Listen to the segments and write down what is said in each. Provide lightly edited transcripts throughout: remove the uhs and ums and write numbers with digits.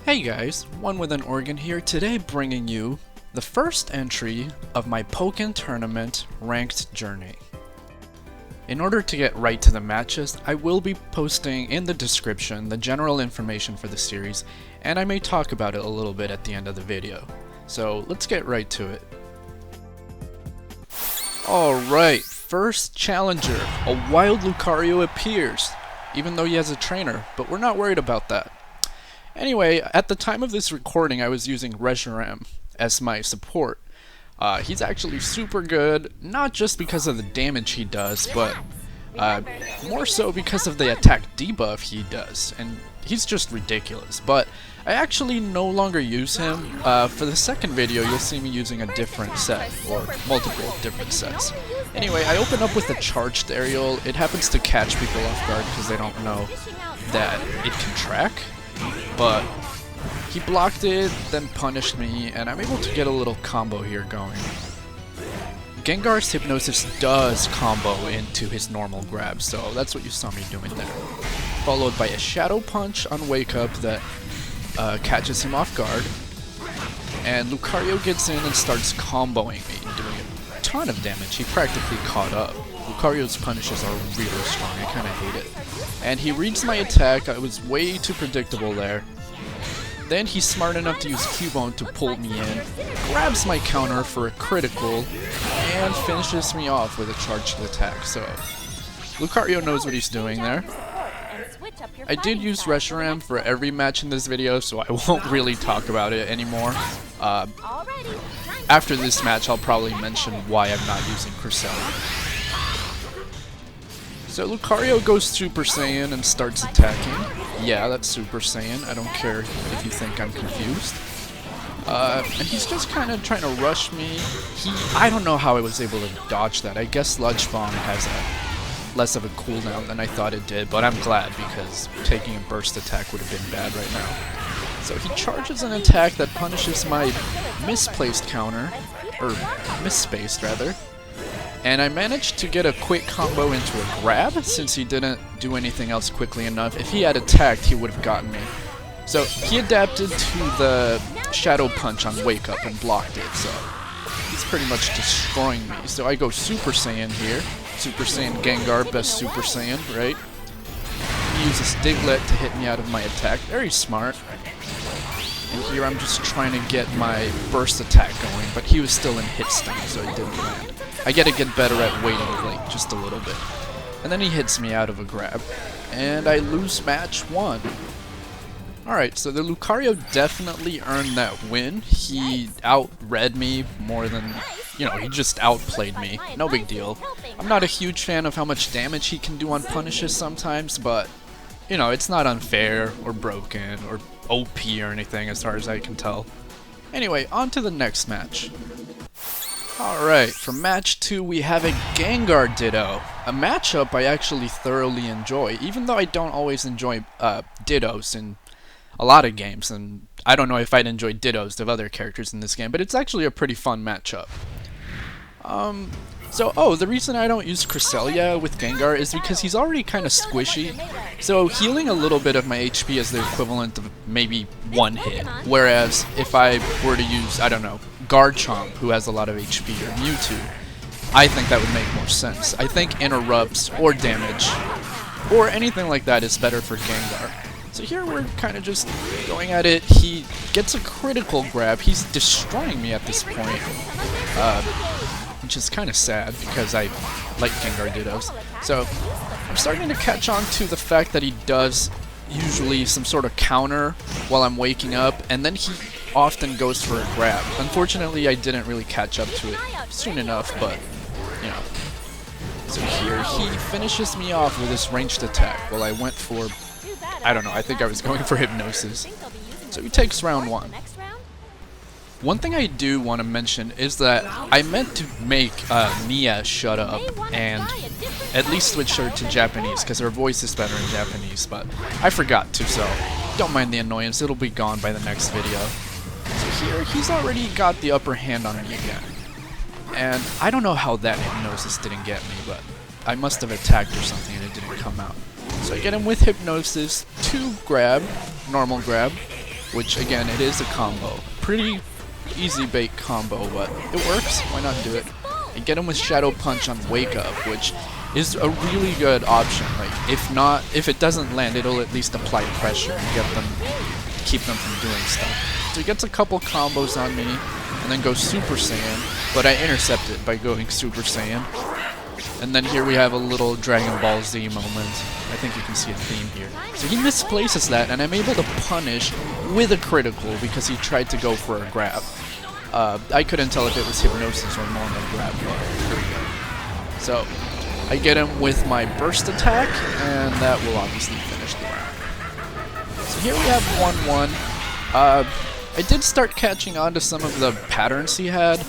Hey guys, One with an Organ here, today bringing you the first entry of my Pokken Tournament ranked journey. In order to get right to the matches, I will be posting in the description the general information for the series, and I may talk about it a little bit at the end of the video. So let's get right to it. Alright, first challenger, a wild Lucario appears, even though he has a trainer, but we're not worried about that. Anyway, at the time of this recording, I was using Reshiram as my support. He's actually super good, not just because of the damage he does, but more so because of the attack debuff he does, and he's just ridiculous. But I actually no longer use him. For the second video, you'll see me using a different set, or multiple different sets. Anyway, I open up with a charged aerial. It happens to catch people off guard because they don't know that it can track. But he blocked it, then punished me, and I'm able to get a little combo here going. Gengar's Hypnosis does combo into his normal grab, so that's what you saw me doing there. Followed by a Shadow Punch on Wake Up that catches him off guard. And Lucario gets in and starts comboing me, doing a ton of damage. He practically caught up. Lucario's punishes are really strong, I kinda hate it. And he reads my attack. I was way too predictable there. Then he's smart enough to use Cubone to pull me in, grabs my counter for a critical, and finishes me off with a charged attack. So Lucario knows what he's doing there. I did use Reshiram for every match in this video, so I won't really talk about it anymore. After this match, I'll probably mention why I'm not using Cresselia. So Lucario goes Super Saiyan and starts attacking. Yeah, that's Super Saiyan. I don't care if you think I'm confused. And he's just kind of trying to rush me. I don't know how I was able to dodge that. I guess Sludge Bomb has less of a cooldown than I thought it did, but I'm glad because taking a burst attack would have been bad right now. So he charges an attack that punishes my misplaced counter, or misspaced rather. And I managed to get a quick combo into a grab, since he didn't do anything else quickly enough. If he had attacked, he would have gotten me. So he adapted to the Shadow Punch on Wake Up and blocked it, so he's pretty much destroying me. So I go Super Saiyan here. Super Saiyan Gengar, best Super Saiyan, right? He uses Diglett to hit me out of my attack. Very smart. And here I'm just trying to get my burst attack going, but he was still in hit stun, so it didn't land. I gotta get better at waiting late, just a little bit. And then he hits me out of a grab, and I lose match 1. Alright, so the Lucario definitely earned that win. He out-read me more than, he just outplayed me. No big deal. I'm not a huge fan of how much damage he can do on punishes sometimes, but, it's not unfair or broken or OP or anything as far as I can tell. Anyway, on to the next match. Alright, for match 2 we have a Gengar Ditto. A matchup I actually thoroughly enjoy, even though I don't always enjoy Dittos in a lot of games, and I don't know if I'd enjoy Dittos of other characters in this game, but it's actually a pretty fun matchup. The reason I don't use Cresselia with Gengar is because he's already kind of squishy, so healing a little bit of my HP is the equivalent of maybe 1 hit, whereas if I were to use, I don't know, Garchomp, who has a lot of HP, or Mewtwo, I think that would make more sense. I think interrupts or damage or anything like that is better for Gengar. So here we're kind of just going at it. He gets a critical grab. He's destroying me at this point, which is kind of sad because I like Gengar Dittos. So I'm starting to catch on to the fact that he does usually some sort of counter while I'm waking up, and then he often goes for a grab. Unfortunately, I didn't really catch up to it soon enough, but, So here he finishes me off with this ranged attack while I went for, I don't know, I think I was going for Hypnosis. So he takes round 1. One thing I do want to mention is that I meant to make Nia shut up and at least switch her to Japanese, because her voice is better in Japanese, but I forgot to, so don't mind the annoyance, it'll be gone by the next video. So here, he's already got the upper hand on me again. And I don't know how that Hypnosis didn't get me, but I must have attacked or something and it didn't come out. So I get him with Hypnosis, 2 grab, normal grab, which again, it is a combo. Pretty easy bait combo, but it works. Why not do it? I get him with Shadow Punch on Wake Up, which is a really good option. Like, if it doesn't land, it'll at least apply pressure and keep them from doing stuff. So he gets a couple combos on me, and then goes Super Saiyan, but I intercept it by going Super Saiyan. And then here we have a little Dragon Ball Z moment. I think you can see a theme here. So he misplaces that, and I'm able to punish with a critical because he tried to go for a grab. I couldn't tell if it was Hypnosis or normal grab, but here we go. So I get him with my burst attack, and that will obviously finish the round. So here we have 1-1. I did start catching on to some of the patterns he had,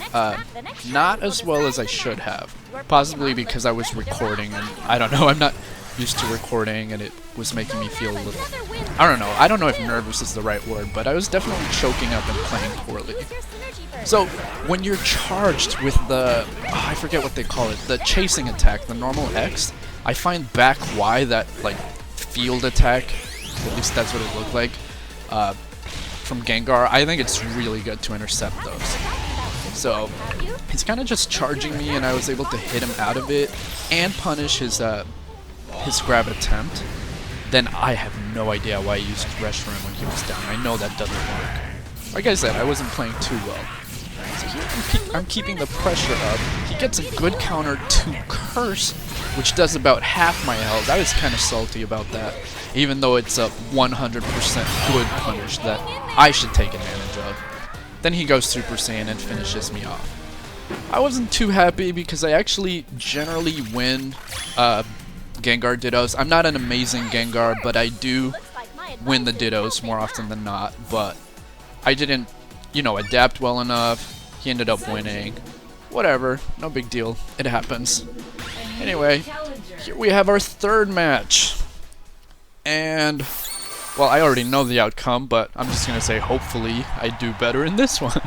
not as well as I should have. Possibly because I was recording, and I don't know, I'm not used to recording, and it was making me feel a little, I don't know if nervous is the right word, but I was definitely choking up and playing poorly. So, when you're charged with the, I forget what they call it, the chasing attack, the normal X, I find back Y, that, like, field attack, at least that's what it looked like, from Gengar, I think it's really good to intercept those. So, he's kind of just charging me, and I was able to hit him out of it, and punish his grab attempt. Then I have no idea why I used Reshiram when he was down. I know that doesn't work. Like I said, I wasn't playing too well. So here I'm keeping the pressure up. He gets a good counter to Curse, which does about half my health. I was kind of salty about that, even though it's a 100% good punish that I should take advantage of. Then he goes Super Saiyan and finishes me off. I wasn't too happy because I actually generally win Gengar Dittos. I'm not an amazing Gengar, but I do win the Dittos more often than not. But I didn't, adapt well enough. He ended up winning. Whatever, no big deal. It happens. Anyway, here we have our third match. And, well, I already know the outcome, but I'm just going to say hopefully I do better in this one.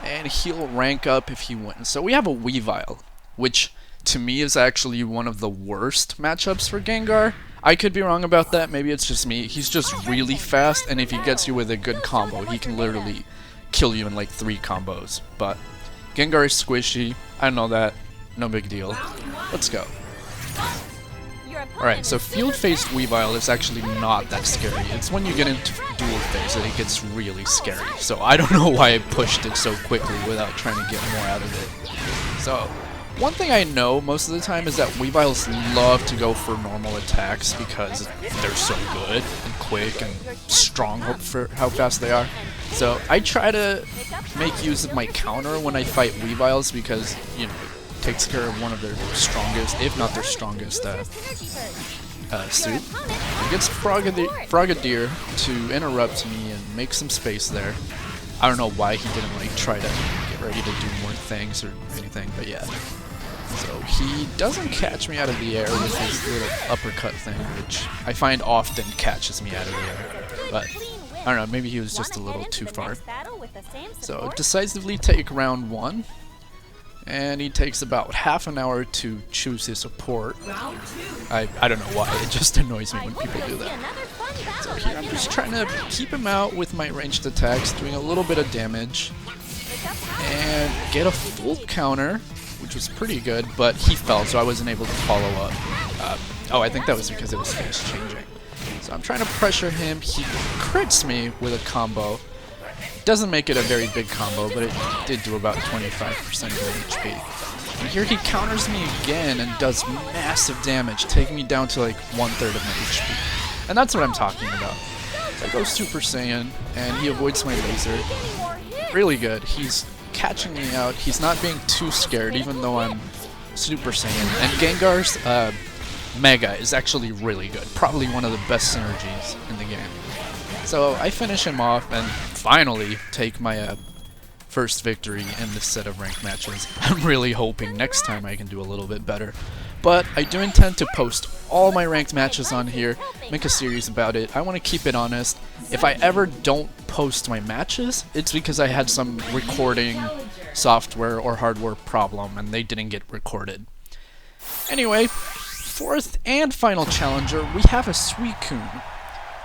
And he'll rank up if he wins. So we have a Weavile, which to me is actually one of the worst matchups for Gengar. I could be wrong about that, maybe it's just me. He's just really fast, and if he gets you with a good combo, he can literally kill you in like 3 combos. But Gengar is squishy, I know that, no big deal. Let's go. Alright, so field phased Weavile is actually not that scary. It's when you get into dual phase that it gets really scary. So I don't know why I pushed it so quickly without trying to get more out of it. So, one thing I know most of the time is that Weaviles love to go for normal attacks because they're so good and quick and strong for how fast they are. So I try to make use of my counter when I fight Weaviles because, it takes care of one of their strongest, if not their strongest, suit. It gets Frogadier to interrupt me and make some space there. I don't know why he didn't try to get ready to do more things or anything, but yeah. So he doesn't catch me out of the air with his little uppercut thing, which I find often catches me out of the air. But I don't know, maybe he was just a little too far. So decisively take round 1. And he takes about half an hour to choose his support. I don't know why, it just annoys me when people do that. So here I'm just trying to keep him out with my ranged attacks, doing a little bit of damage. And get a full counter, which was pretty good, but he fell, so I wasn't able to follow up. I think that was because it was phase changing. So I'm trying to pressure him, he crits me with a combo. Doesn't make it a very big combo, but it did do about 25% of the HP. And here he counters me again and does massive damage, taking me down to like 1/3 of my HP. And that's what I'm talking about. So I go Super Saiyan, and he avoids my laser. Really good. He's catching me out. He's not being too scared, even though I'm Super Saiyan. And Gengar's Mega is actually really good. Probably one of the best synergies in the game. So I finish him off and finally take my first victory in this set of ranked matches. I'm really hoping next time I can do a little bit better. But I do intend to post all my ranked matches on here, make a series about it. I want to keep it honest. If I ever don't post my matches, it's because I had some recording software or hardware problem and they didn't get recorded. Anyway, fourth and final challenger, we have a Suicune.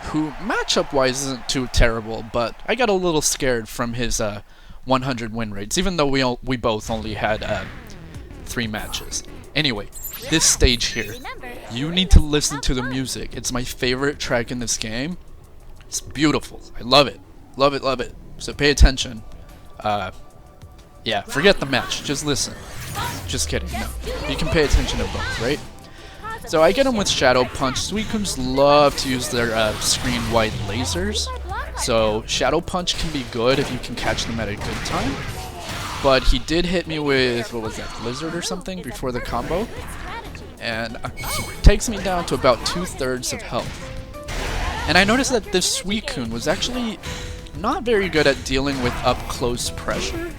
who matchup-wise isn't too terrible, but I got a little scared from his 100 win rates, even though we both only had 3 matches. Anyway, this stage here, you need to listen to the music. It's my favorite track in this game. It's beautiful. I love it. Love it, love it. So pay attention. Yeah, forget the match. Just listen. Just kidding. No. You can pay attention to both, right? So I get him with Shadow Punch. Suicunes love to use their screen-wide lasers. So Shadow Punch can be good if you can catch them at a good time. But he did hit me with, what was that, Blizzard or something before the combo. And he takes me down to about 2/3 of health. And I noticed that this Suicune was actually not very good at dealing with up-close pressure.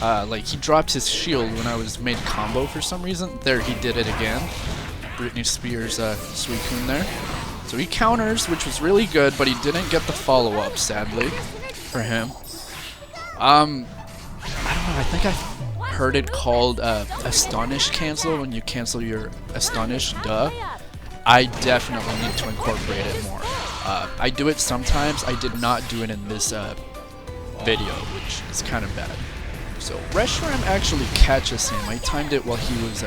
Like, he dropped his shield when I was mid-combo for some reason. There, he did it again. Britney Spears Suicune there. So he counters, which was really good, but he didn't get the follow-up, sadly, for him. I don't know, I think I heard it called Astonish cancel when you cancel your Astonish, duh. I definitely need to incorporate it more. I do it sometimes, I did not do it in this video, which is kind of bad. So Reshiram actually catches him. I timed it while he was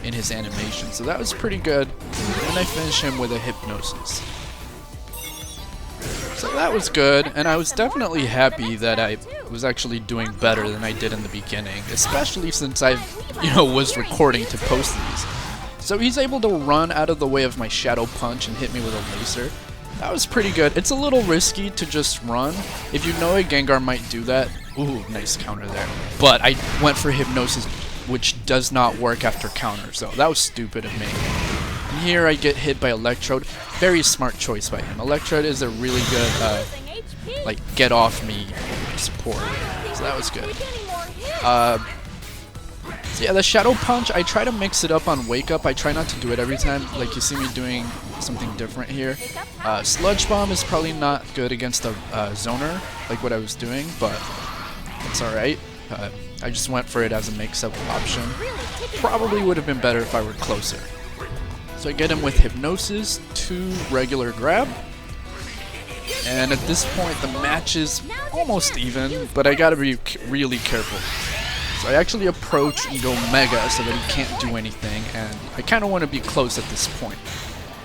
in his animation, so that was pretty good. And I finish him with a Hypnosis. So that was good, and I was definitely happy that I was actually doing better than I did in the beginning, especially since I, was recording to post these. So he's able to run out of the way of my Shadow Punch and hit me with a laser. That was pretty good. It's a little risky to just run. If you know a Gengar might do that, ooh, nice counter there. But I went for Hypnosis, which does not work after counter, so that was stupid of me. And here I get hit by Electrode. Very smart choice by him. Electrode is a really good, like, get off me support. So that was good. So yeah, the Shadow Punch, I try to mix it up on Wake Up. I try not to do it every time. Like, you see me doing something different here. Sludge Bomb is probably not good against a Zoner, like what I was doing, but it's alright. I just went for it as a mix-up option. Probably would have been better if I were closer. So I get him with Hypnosis, 2 regular grab. And at this point, the match is almost even, but I gotta be really careful. So I actually approach and go Mega so that he can't do anything, and I kind of want to be close at this point.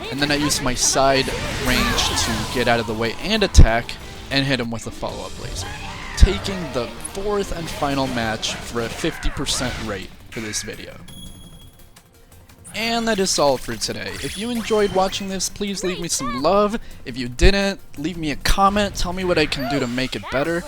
And then I use my side range to get out of the way and attack, and hit him with a follow-up laser. Taking the 4th and final match for a 50% rate for this video. And that is all for today. If you enjoyed watching this, please leave me some love. If you didn't, leave me a comment, tell me what I can do to make it better.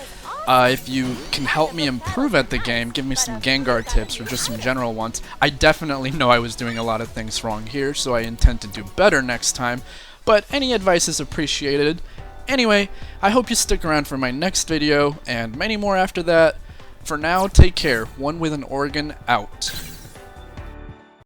If you can help me improve at the game, give me some Gengar tips or just some general ones. I definitely know I was doing a lot of things wrong here, so I intend to do better next time, but any advice is appreciated. Anyway, I hope you stick around for my next video, and many more after that. For now, take care. One with an organ out.